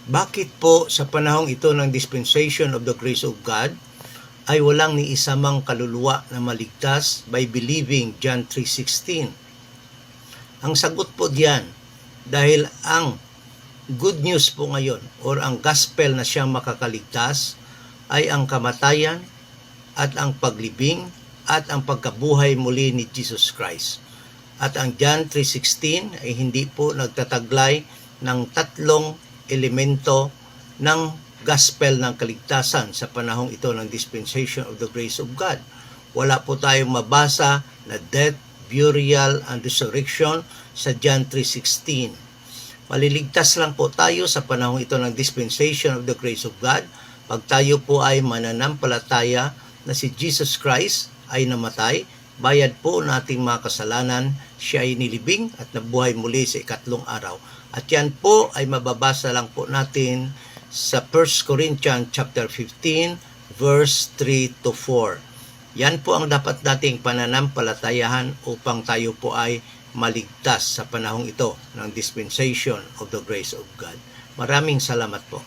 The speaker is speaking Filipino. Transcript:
Bakit po sa panahong ito ng dispensation of the grace of God ay walang ni isa mang kaluluwa na maligtas by believing John 3:16? Ang sagot po diyan, dahil ang good news po ngayon or ang gospel na siyang makakaligtas ay ang kamatayan at ang paglibing at ang pagkabuhay muli ni Jesus Christ. At ang John 3:16 ay hindi po nagtataglay ng tatlong elemento ng gospel ng kaligtasan sa panahong ito ng dispensation of the grace of God. Wala po tayong mabasa na death, burial, and resurrection sa John 3:16. Maliligtas lang po tayo sa panahong ito ng dispensation of the grace of God pag tayo po ay mananampalataya na si Jesus Christ ay namatay, bayad po nating mga kasalanan, siya ay nilibing at nabuhay muli sa ikatlong araw. At yan po ay mababasa lang po natin sa 1 Corinthians chapter 15 verse 3 to 4. Yan po ang dapat nating pananampalatayahan upang tayo po ay maligtas sa panahong ito ng dispensation of the grace of God. Maraming salamat po.